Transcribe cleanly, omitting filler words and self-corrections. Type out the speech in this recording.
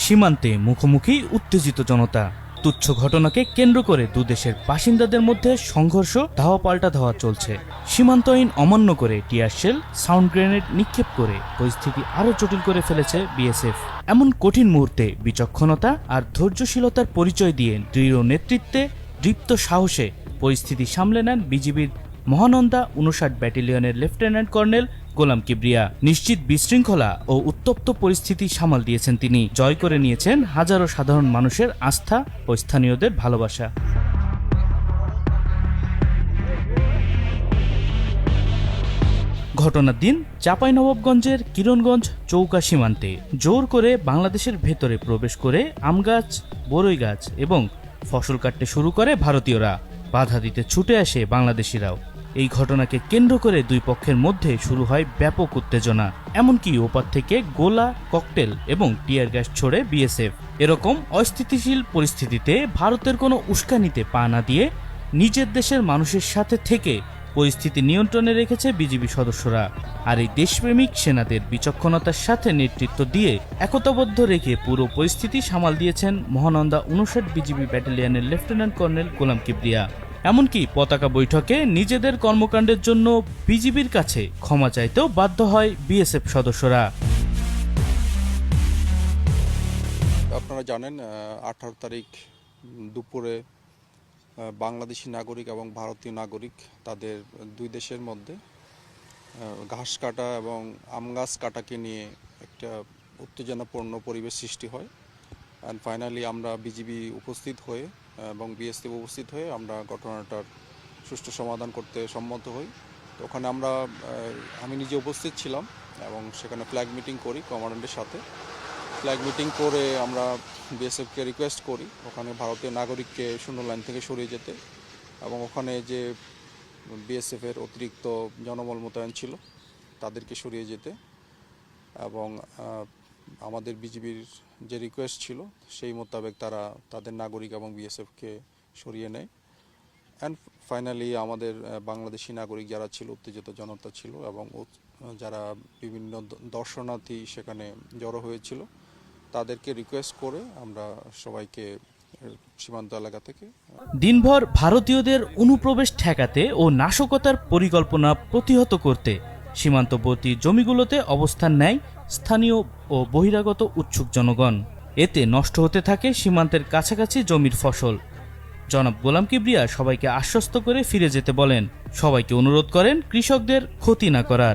সীমান্তে মুখোমুখি উত্তেজিত জনতা। তুচ্ছ ঘটনাকে কেন্দ্র করে দুদেশের বাসিন্দাদের মধ্যে সংঘর্ষ, ধাওয়া পাল্টা ধাওয়া চলছে। সীমান্ত আইন অমান্য করে টিয়ার শেল, সাউন্ড গ্রেনেড নিক্ষেপ করে পরিস্থিতি আরও জটিল করে ফেলেছে বিএসএফ। এমন কঠিন মুহূর্তে বিচক্ষণতা আর ধৈর্যশীলতার পরিচয় দিয়ে দৃঢ় নেতৃত্বে, দীপ্ত সাহসে পরিস্থিতি সামলে নেন বিজিবির মহানন্দা ৫৯ ব্যাটালিয়নের লেফটেন্যান্ট কর্নেল গোলাম কিবরিয়া। নিশ্চিত বিশৃঙ্খলা ও উত্তপ্ত পরিস্থিতি সামাল দিয়েছেন তিনি। জয় করে নিয়েছেন হাজারো সাধারণ মানুষের আস্থা ও স্থানীয়দের ভালোবাসা। ঘটনার দিন চাঁপাইনবাবগঞ্জের কিরণগঞ্জ চৌকা সীমান্তে জোর করে বাংলাদেশের ভেতরে প্রবেশ করে আম গাছ, বরই গাছ এবং ফসল কাটতে শুরু করে ভারতীয়রা। বাধা দিতে ছুটে আসে বাংলাদেশিরাও। এই ঘটনাকে কেন্দ্র করে দুই পক্ষের মধ্যে শুরু হয় ব্যাপক উত্তেজনা। এমনকি ওপার থেকে গোলা, ককটেল এবং টিয়ার গ্যাস ছোড়ে বিএসএফ। এরকম অস্থিতিশীল পরিস্থিতিতে ভারতের কোনো উস্কানিতে পা না দিয়ে নিজের দেশের মানুষের সাথে থেকে পরিস্থিতি নিয়ন্ত্রণে রেখেছে বিজিবি সদস্যরা। আর এই দেশপ্রেমিক সেনাদের বিচক্ষণতার সাথে নেতৃত্ব দিয়ে একতাবদ্ধ রেখে পুরো পরিস্থিতি সামাল দিয়েছেন মহানন্দা ৫৯ বিজিবি ব্যাটালিয়নের লেফটেন্যান্ট কর্নেল গোলাম কিবরিয়া। এমনকি পতাকা বৈঠকে নিজেদের কর্মকাণ্ডের জন্য বিজিবির কাছে ক্ষমা চাইতেও বাধ্য হয় বিএসএফ সদস্যরা। আপনারা জানেন ১৮ তারিখ দুপুরে বাংলাদেশি নাগরিক এবং ভারতীয় নাগরিক তাদের দুই দেশের মধ্যে ঘাস কাটা এবং আম গাছ কাটাকে নিয়ে একটা উত্তেজনাপূর্ণ পরিবেশ সৃষ্টি হয়। অ্যান্ড ফাইনালি আমরা বিজিবি উপস্থিত হয়ে এবং বিএসএফ উপস্থিত হয়ে আমরা ঘটনাটার সুষ্ঠু সমাধান করতে সম্মত হই। তো ওখানে আমি নিজে উপস্থিত ছিলাম এবং সেখানে ফ্ল্যাগ মিটিং করি কমান্ডেন্টের সাথে। ফ্ল্যাগ মিটিং করে আমরা বিএসএফকে রিকোয়েস্ট করি ওখানে ভারতীয় নাগরিককে শূন্য লাইন থেকে সরিয়ে যেতে এবং ওখানে যে বিএসএফের অতিরিক্ত জনবল মোতায়েন ছিল তাদেরকে সরিয়ে যেতে এবং আমাদের বিজিবির যে রিকোয়েস্ট ছিল সেই মোতাবেক তারা তাদের নাগরিক এবং বিএসএফকে সরিয়ে নেয়। অ্যান্ড ফাইনালি আমাদের বাংলাদেশি নাগরিক যারা ছিল, উত্তেজিত জনতা ছিল এবং যারা বিভিন্ন দর্শনার্থী সেখানে জড়ো হয়েছিল তাদেরকে রিকোয়েস্ট করে আমরা সবাইকে সীমান্ত এলাকা থেকে। দিনভর ভারতীয়দের অনুপ্রবেশ ঠেকাতে ও নাশকতার পরিকল্পনা প্রতিহত করতে সীমান্তবর্তী জমিগুলোতে অবস্থান নেয় স্থানীয় ও বহিরাগত উৎসুক জনগণ। এতে নষ্ট হতে থাকে সীমান্তের কাছাকাছি জমির ফসল। জনাব গোলাম কিবরিয়া সবাইকে আশ্বস্ত করে ফিরে যেতে বলেন। সবাইকে অনুরোধ করেন কৃষকদের ক্ষতি না করার।